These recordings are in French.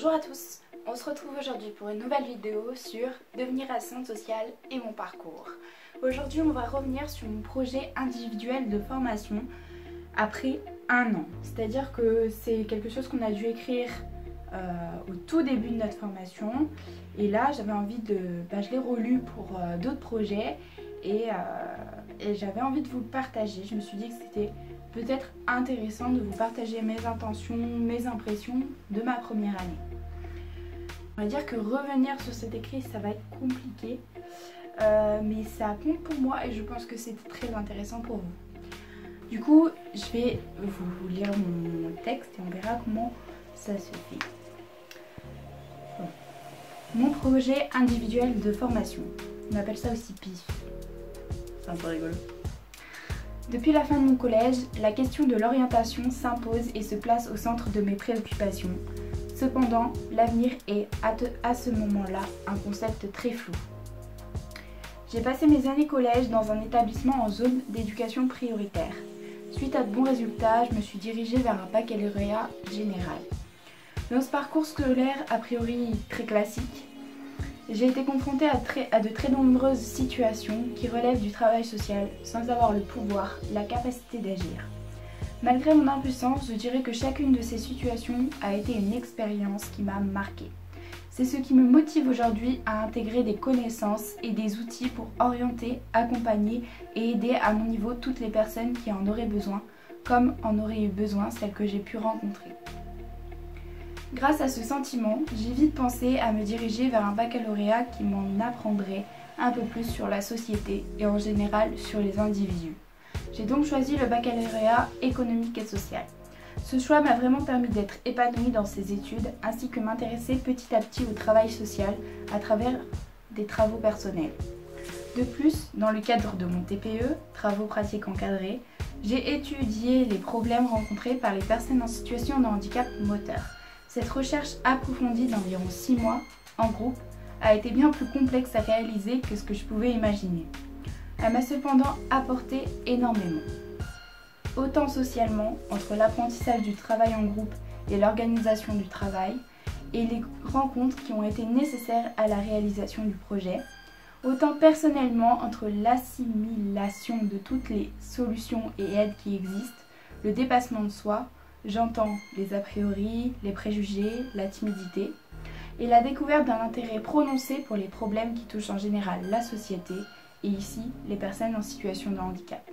Bonjour à tous, on se retrouve aujourd'hui pour une nouvelle vidéo sur devenir assistante sociale et mon parcours. Aujourd'hui on va revenir sur mon projet individuel de formation après un an. C'est-à-dire que c'est quelque chose qu'on a dû écrire au tout début de notre formation. Et là j'avais envie de... je l'ai relu pour d'autres projets et j'avais envie de vous le partager. Je me suis dit que c'était peut-être intéressant de vous partager mes intentions, mes impressions de ma première année. On va dire que revenir sur cet écrit, ça va être compliqué, mais ça compte pour moi et je pense que c'est très intéressant pour vous. Du coup, je vais vous lire mon texte et on verra comment ça se fait. Bon. Mon projet individuel de formation. On appelle ça aussi PIF. C'est un peu rigolo. Depuis la fin de mon collège, la question de l'orientation s'impose et se place au centre de mes préoccupations. Cependant, l'avenir est à ce moment-là un concept très flou. J'ai passé mes années collège dans un établissement en zone d'éducation prioritaire. Suite à de bons résultats, je me suis dirigée vers un baccalauréat général. Dans ce parcours scolaire a priori très classique, j'ai été confrontée à de très nombreuses situations qui relèvent du travail social sans avoir le pouvoir, la capacité d'agir. Malgré mon impuissance, je dirais que chacune de ces situations a été une expérience qui m'a marquée. C'est ce qui me motive aujourd'hui à intégrer des connaissances et des outils pour orienter, accompagner et aider à mon niveau toutes les personnes qui en auraient besoin, comme en auraient eu besoin celles que j'ai pu rencontrer. Grâce à ce sentiment, j'ai vite pensé à me diriger vers un baccalauréat qui m'en apprendrait un peu plus sur la société et en général sur les individus. J'ai donc choisi le baccalauréat économique et social. Ce choix m'a vraiment permis d'être épanouie dans ces études ainsi que m'intéresser petit à petit au travail social à travers des travaux personnels. De plus, dans le cadre de mon TPE, travaux pratiques encadrés, j'ai étudié les problèmes rencontrés par les personnes en situation de handicap moteur. Cette recherche approfondie d'environ 6 mois, en groupe, a été bien plus complexe à réaliser que ce que je pouvais imaginer. Elle m'a cependant apporté énormément. Autant socialement, entre l'apprentissage du travail en groupe et l'organisation du travail, et les rencontres qui ont été nécessaires à la réalisation du projet, autant personnellement entre l'assimilation de toutes les solutions et aides qui existent, le dépassement de soi, j'entends les a priori, les préjugés, la timidité, et la découverte d'un intérêt prononcé pour les problèmes qui touchent en général la société, et ici les personnes en situation de handicap.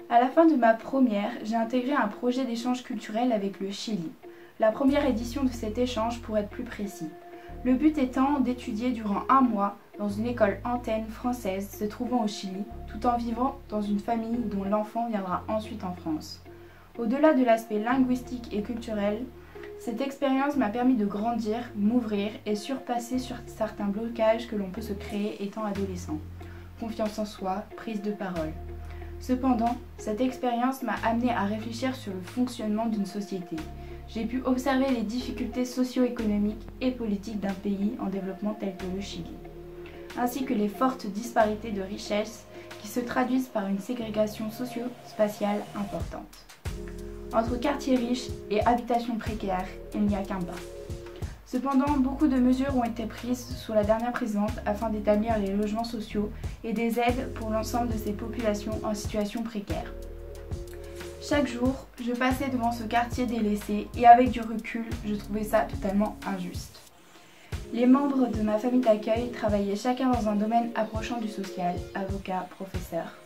À la fin de ma première, j'ai intégré un projet d'échange culturel avec le Chili, la première édition de cet échange pour être plus précis. Le but étant d'étudier durant un mois dans une école antenne française se trouvant au Chili, tout en vivant dans une famille dont l'enfant viendra ensuite en France. Au-delà de l'aspect linguistique et culturel, cette expérience m'a permis de grandir, m'ouvrir et surpasser sur certains blocages que l'on peut se créer étant adolescent. Confiance en soi, prise de parole. Cependant, cette expérience m'a amené à réfléchir sur le fonctionnement d'une société. J'ai pu observer les difficultés socio-économiques et politiques d'un pays en développement tel que le Chili, ainsi que les fortes disparités de richesse qui se traduisent par une ségrégation socio-spatiale importante. Entre quartiers riches et habitations précaires, il n'y a qu'un pas. Cependant, beaucoup de mesures ont été prises sous la dernière présidente afin d'établir les logements sociaux et des aides pour l'ensemble de ces populations en situation précaire. Chaque jour, je passais devant ce quartier délaissé et avec du recul, je trouvais ça totalement injuste. Les membres de ma famille d'accueil travaillaient chacun dans un domaine approchant du social, avocat, professeur.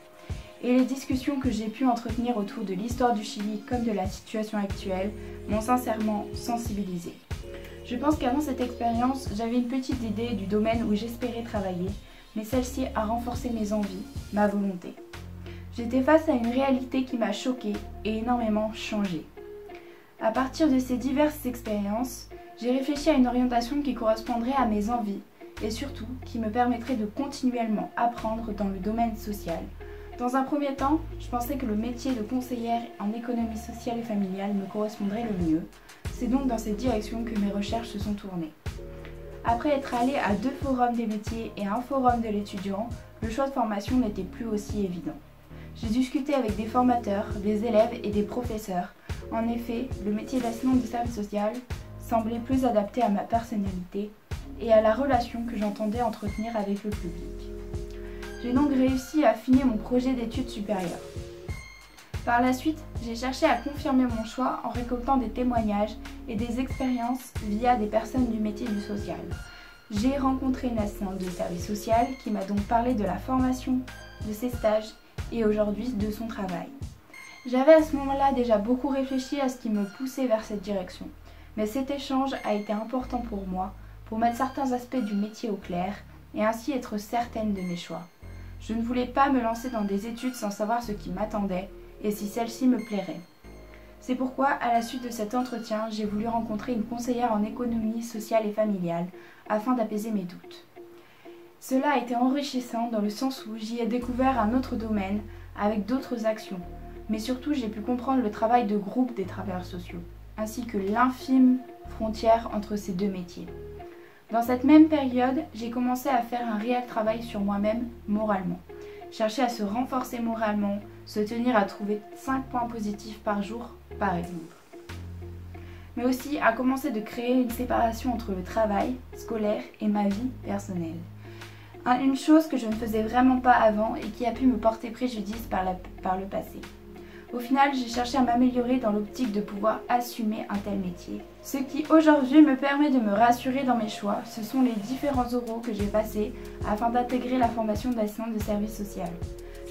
Et les discussions que j'ai pu entretenir autour de l'histoire du Chili comme de la situation actuelle m'ont sincèrement sensibilisée. Je pense qu'avant cette expérience, j'avais une petite idée du domaine où j'espérais travailler, mais celle-ci a renforcé mes envies, ma volonté. J'étais face à une réalité qui m'a choquée et énormément changée. À partir de ces diverses expériences, j'ai réfléchi à une orientation qui correspondrait à mes envies et surtout qui me permettrait de continuellement apprendre dans le domaine social. Dans un premier temps, je pensais que le métier de conseillère en économie sociale et familiale me correspondrait le mieux. C'est donc dans cette direction que mes recherches se sont tournées. Après être allée à 2 forums des métiers et un forum de l'étudiant, le choix de formation n'était plus aussi évident. J'ai discuté avec des formateurs, des élèves et des professeurs. En effet, le métier d'assistant de service social, semblait plus adapté à ma personnalité et à la relation que j'entendais entretenir avec le public. J'ai donc réussi à affiner mon projet d'études supérieures. Par la suite, j'ai cherché à confirmer mon choix en récoltant des témoignages et des expériences via des personnes du métier du social. J'ai rencontré une assistante de service social qui m'a donc parlé de la formation, de ses stages et aujourd'hui de son travail. J'avais à ce moment-là déjà beaucoup réfléchi à ce qui me poussait vers cette direction, mais cet échange a été important pour moi pour mettre certains aspects du métier au clair et ainsi être certaine de mes choix. Je ne voulais pas me lancer dans des études sans savoir ce qui m'attendait et si celle-ci me plairait. C'est pourquoi, à la suite de cet entretien, j'ai voulu rencontrer une conseillère en économie sociale et familiale afin d'apaiser mes doutes. Cela a été enrichissant dans le sens où j'y ai découvert un autre domaine avec d'autres actions, mais surtout j'ai pu comprendre le travail de groupe des travailleurs sociaux, ainsi que l'infime frontière entre ces deux métiers. Dans cette même période, j'ai commencé à faire un réel travail sur moi-même moralement. Chercher à se renforcer moralement, se tenir à trouver 5 points positifs par jour, par exemple. Mais aussi à commencer de créer une séparation entre le travail scolaire et ma vie personnelle. Une chose que je ne faisais vraiment pas avant et qui a pu me porter préjudice par le passé. Au final, j'ai cherché à m'améliorer dans l'optique de pouvoir assumer un tel métier. Ce qui aujourd'hui me permet de me rassurer dans mes choix, ce sont les différents oraux que j'ai passés afin d'intégrer la formation d'assistante de service social.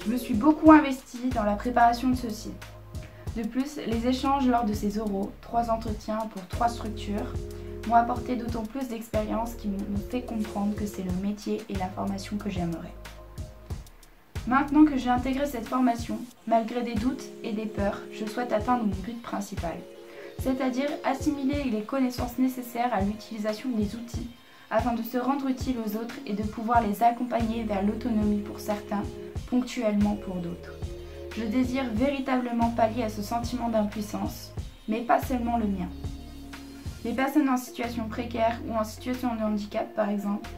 Je me suis beaucoup investie dans la préparation de ceux-ci. De plus, les échanges lors de ces oraux, 3 entretiens pour 3 structures, m'ont apporté d'autant plus d'expérience qui m'ont fait comprendre que c'est le métier et la formation que j'aimerais. Maintenant que j'ai intégré cette formation, malgré des doutes et des peurs, je souhaite atteindre mon but principal, c'est-à-dire assimiler les connaissances nécessaires à l'utilisation des outils afin de se rendre utile aux autres et de pouvoir les accompagner vers l'autonomie pour certains, ponctuellement pour d'autres. Je désire véritablement pallier à ce sentiment d'impuissance, mais pas seulement le mien. Les personnes en situation précaire ou en situation de handicap, par exemple,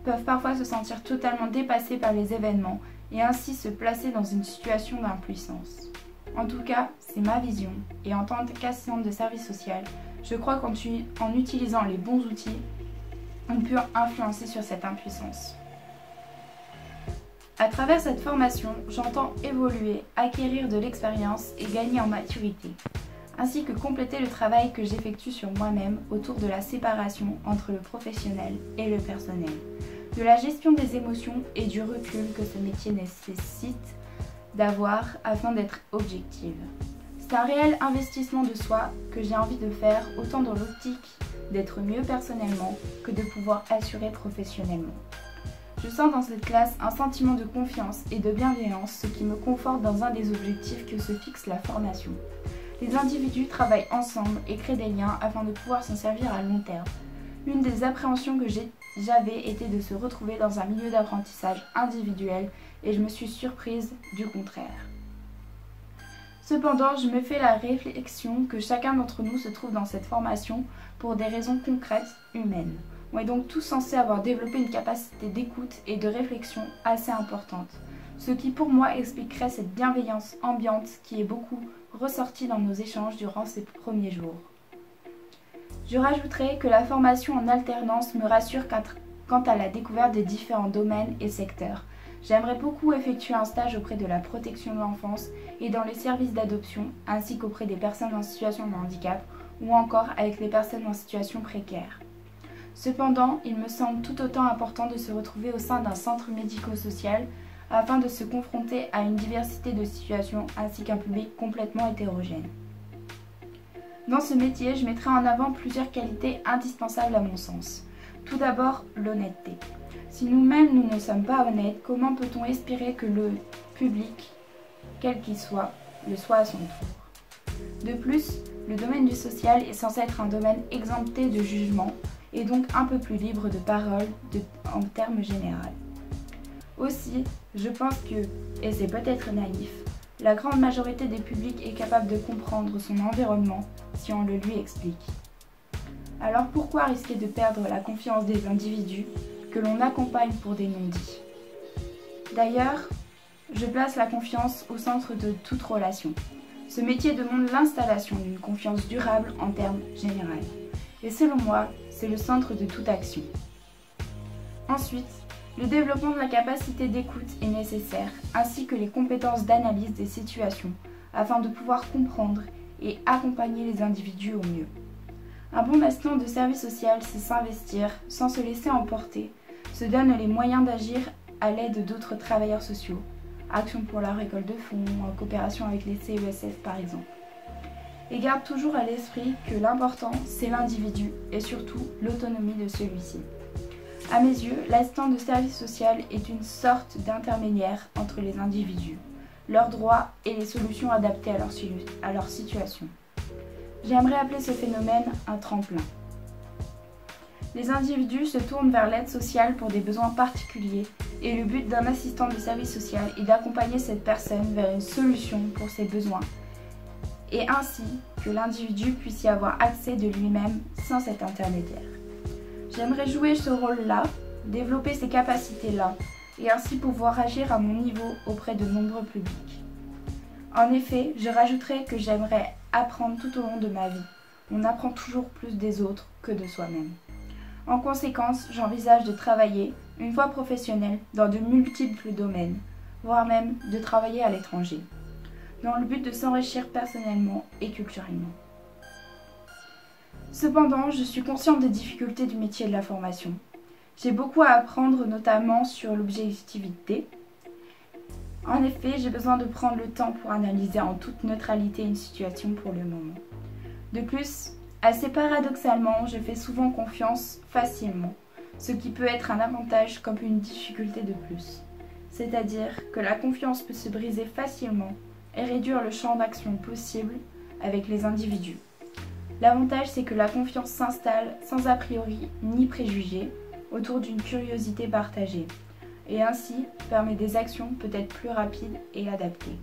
peuvent parfois se sentir totalement dépassées par les événements et ainsi se placer dans une situation d'impuissance. En tout cas, c'est ma vision et en tant qu'assistante de service social, je crois qu'en utilisant les bons outils, on peut influencer sur cette impuissance. À travers cette formation, j'entends évoluer, acquérir de l'expérience et gagner en maturité, ainsi que compléter le travail que j'effectue sur moi-même autour de la séparation entre le professionnel et le personnel, de la gestion des émotions et du recul que ce métier nécessite d'avoir afin d'être objective. C'est un réel investissement de soi que j'ai envie de faire autant dans l'optique d'être mieux personnellement que de pouvoir assurer professionnellement. Je sens dans cette classe un sentiment de confiance et de bienveillance, ce qui me conforte dans un des objectifs que se fixe la formation. Les individus travaillent ensemble et créent des liens afin de pouvoir s'en servir à long terme. Une des appréhensions que j'avais était de se retrouver dans un milieu d'apprentissage individuel et je me suis surprise du contraire. Cependant, je me fais la réflexion que chacun d'entre nous se trouve dans cette formation pour des raisons concrètes, humaines. On est donc tous censés avoir développé une capacité d'écoute et de réflexion assez importante, ce qui pour moi expliquerait cette bienveillance ambiante qui est beaucoup ressortie dans nos échanges durant ces premiers jours. Je rajouterai que la formation en alternance me rassure quant à la découverte des différents domaines et secteurs. J'aimerais beaucoup effectuer un stage auprès de la protection de l'enfance et dans les services d'adoption, ainsi qu'auprès des personnes en situation de handicap ou encore avec les personnes en situation précaire. Cependant, il me semble tout autant important de se retrouver au sein d'un centre médico-social afin de se confronter à une diversité de situations ainsi qu'un public complètement hétérogène. Dans ce métier, je mettrai en avant plusieurs qualités indispensables à mon sens. Tout d'abord, l'honnêteté. Si nous-mêmes nous ne sommes pas honnêtes, comment peut-on espérer que le public, quel qu'il soit, le soit à son tour? De plus, le domaine du social est censé être un domaine exempté de jugement et donc un peu plus libre de parole en termes généraux. Aussi, je pense que, et c'est peut-être naïf, la grande majorité des publics est capable de comprendre son environnement si on le lui explique. Alors pourquoi risquer de perdre la confiance des individus que l'on accompagne pour des non-dits? D'ailleurs, je place la confiance au centre de toute relation. Ce métier demande l'installation d'une confiance durable en termes généraux. et selon moi, c'est le centre de toute action. Ensuite, le développement de la capacité d'écoute est nécessaire, ainsi que les compétences d'analyse des situations, afin de pouvoir comprendre et accompagner les individus au mieux. Un bon assistant de service social, c'est s'investir sans se laisser emporter, se donne les moyens d'agir à l'aide d'autres travailleurs sociaux, Action pour la récolte de fonds, en coopération avec les CESF par exemple. Et garde toujours à l'esprit que l'important, c'est l'individu et surtout l'autonomie de celui-ci. À mes yeux, l'assistant de service social est une sorte d'intermédiaire entre les individus, leurs droits et les solutions adaptées à leur situation. J'aimerais appeler ce phénomène un tremplin. Les individus se tournent vers l'aide sociale pour des besoins particuliers et le but d'un assistant de service social est d'accompagner cette personne vers une solution pour ses besoins et ainsi que l'individu puisse y avoir accès de lui-même sans cet intermédiaire. J'aimerais jouer ce rôle-là, développer ces capacités-là et ainsi pouvoir agir à mon niveau auprès de nombreux publics. En effet, je rajouterais que j'aimerais apprendre tout au long de ma vie. On apprend toujours plus des autres que de soi-même. En conséquence, j'envisage de travailler, une fois professionnelle, dans de multiples domaines, voire même de travailler à l'étranger, dans le but de s'enrichir personnellement et culturellement. Cependant, je suis consciente des difficultés du métier de la formation. J'ai beaucoup à apprendre, notamment sur l'objectivité. En effet, j'ai besoin de prendre le temps pour analyser en toute neutralité une situation pour le moment. De plus, assez paradoxalement, je fais souvent confiance facilement, ce qui peut être un avantage comme une difficulté de plus. C'est-à-dire que la confiance peut se briser facilement et réduire le champ d'action possible avec les individus. L'avantage, c'est que la confiance s'installe sans a priori ni préjugés autour d'une curiosité partagée et ainsi permet des actions peut-être plus rapides et adaptées.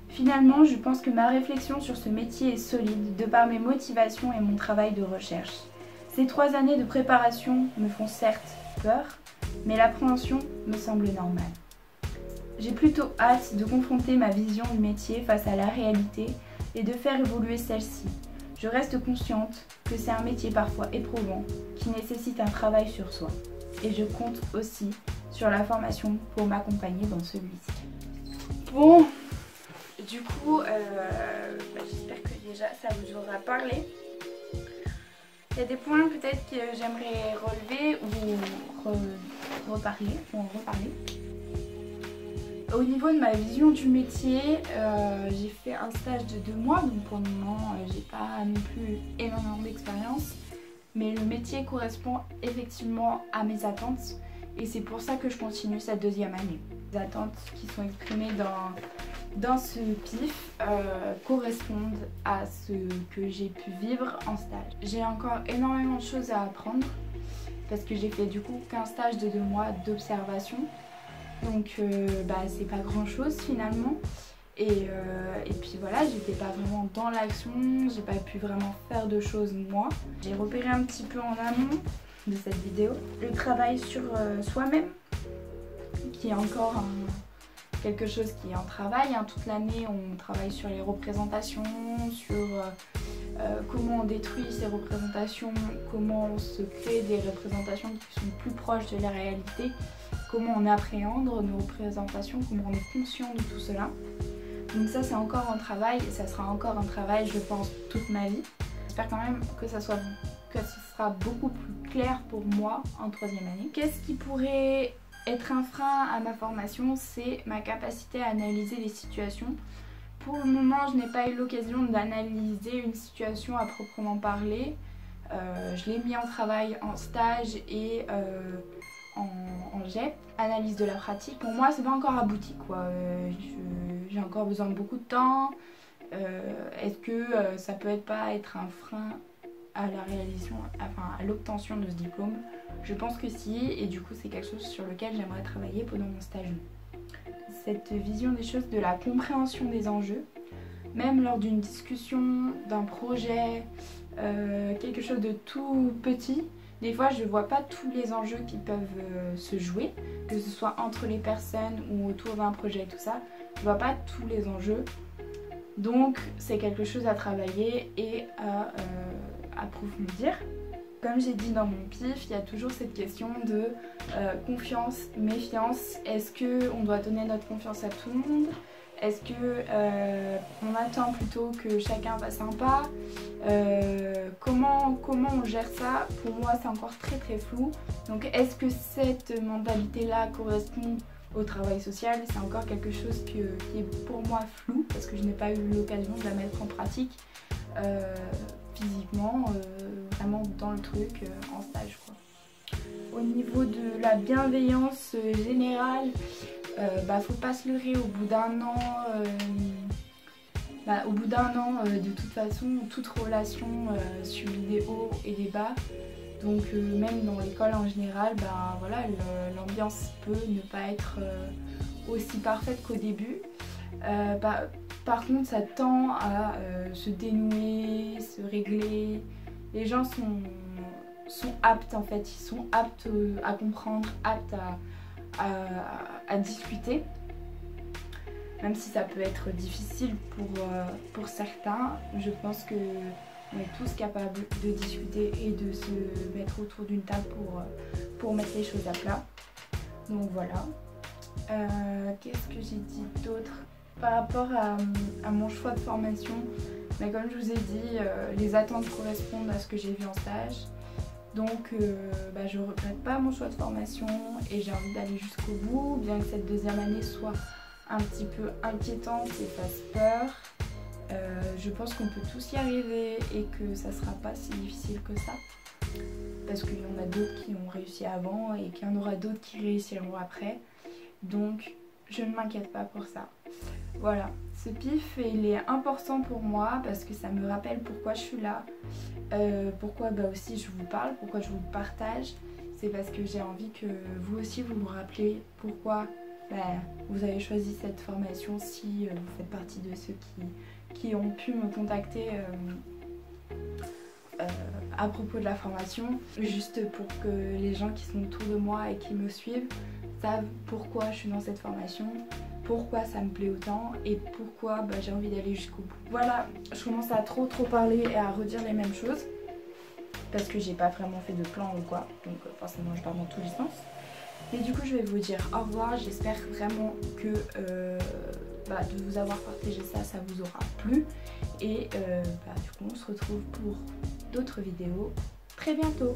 Finalement, je pense que ma réflexion sur ce métier est solide de par mes motivations et mon travail de recherche. Ces 3 années de préparation me font certes peur, mais l'appréhension me semble normale. J'ai plutôt hâte de confronter ma vision du métier face à la réalité et de faire évoluer celle-ci. Je reste consciente que c'est un métier parfois éprouvant qui nécessite un travail sur soi. Et je compte aussi sur la formation pour m'accompagner dans celui-ci. Bon, du coup, j'espère que déjà ça vous aura parlé. Il y a des points peut-être que j'aimerais relever ou en reparler. Au niveau de ma vision du métier, j'ai fait un stage de 2 mois, donc pour le moment j'ai pas non plus énormément d'expérience, mais le métier correspond effectivement à mes attentes et c'est pour ça que je continue cette 2e année. Les attentes qui sont exprimées dans ce PIF correspondent à ce que j'ai pu vivre en stage. J'ai encore énormément de choses à apprendre parce que j'ai fait du coup qu'un stage de 2 mois d'observation. Donc c'est pas grand chose finalement et puis voilà, j'étais pas vraiment dans l'action, j'ai pas pu vraiment faire de choses moi. J'ai repéré un petit peu en amont de cette vidéo le travail sur soi-même qui est encore quelque chose qui est en travail. Toute l'année on travaille sur les représentations, sur comment on détruit ces représentations, comment on se crée des représentations qui sont plus proches de la réalité, comment on appréhende nos représentations, comment on est conscient de tout cela. Donc ça c'est encore un travail et ça sera encore un travail je pense toute ma vie. J'espère quand même que ce sera beaucoup plus clair pour moi en 3e année. Qu'est-ce qui pourrait être un frein à ma formation? C'est ma capacité à analyser les situations. Pour le moment je n'ai pas eu l'occasion d'analyser une situation à proprement parler. Je l'ai mis en travail en stage et en GEP, analyse de la pratique. Pour moi c'est pas encore abouti quoi, j'ai encore besoin de beaucoup de temps. Est-ce que ça peut pas être un frein à la réalisation, à l'obtention de ce diplôme? Je pense que si, et du coup c'est quelque chose sur lequel j'aimerais travailler pendant mon stage. Cette vision des choses, de la compréhension des enjeux, même lors d'une discussion, d'un projet, quelque chose de tout petit. Des fois je vois pas tous les enjeux qui peuvent se jouer, que ce soit entre les personnes ou autour d'un projet et tout ça. Je vois pas tous les enjeux, donc c'est quelque chose à travailler et approfondir. Comme j'ai dit dans mon pif, il y a toujours cette question de confiance, méfiance. Est-ce qu'on doit donner notre confiance à tout le monde? Est-ce que on attend plutôt que chacun fasse un pas? Comment on gère ça? Pour moi c'est encore très flou. Donc est-ce que cette mentalité-là correspond au travail social? C'est encore quelque chose qui est pour moi flou parce que je n'ai pas eu l'occasion de la mettre en pratique physiquement, vraiment dans le truc, en stage quoi. Au niveau de la bienveillance générale, faut pas se leurrer, au bout d'un an, de toute façon, toute relation subit des hauts et des bas. Donc même dans l'école en général, voilà, l'ambiance peut ne pas être aussi parfaite qu'au début. Par contre, ça tend à se dénouer, se régler. Les gens sont aptes en fait, ils sont aptes à comprendre, aptes à discuter. Même si ça peut être difficile pour certains, je pense qu'on est tous capables de discuter et de se mettre autour d'une table pour mettre les choses à plat. Donc voilà. Qu'est-ce que j'ai dit d'autre? Par rapport à mon choix de formation, mais comme je vous ai dit, les attentes correspondent à ce que j'ai vu en stage. Donc je ne regrette pas mon choix de formation et j'ai envie d'aller jusqu'au bout, bien que cette deuxième année soit un petit peu inquiétante et fasse peur. Je pense qu'on peut tous y arriver et que ça sera pas si difficile que ça. Parce qu'il y en a d'autres qui ont réussi avant et qu'il y en aura d'autres qui réussiront après. Donc je ne m'inquiète pas pour ça. Voilà, ce pif il est important pour moi parce que ça me rappelle pourquoi je suis là. Pourquoi aussi je vous parle, pourquoi je vous partage. C'est parce que j'ai envie que vous aussi vous rappelez pourquoi vous avez choisi cette formation si vous faites partie de ceux qui ont pu me contacter à propos de la formation, juste pour que les gens qui sont autour de moi et qui me suivent savent pourquoi je suis dans cette formation, pourquoi ça me plaît autant et pourquoi j'ai envie d'aller jusqu'au bout. Voilà, je commence à trop parler et à redire les mêmes choses parce que j'ai pas vraiment fait de plan ou quoi, donc forcément je pars dans tous les sens. Mais du coup je vais vous dire au revoir, j'espère vraiment que de vous avoir partagé ça vous aura plu et du coup on se retrouve pour d'autres vidéos très bientôt.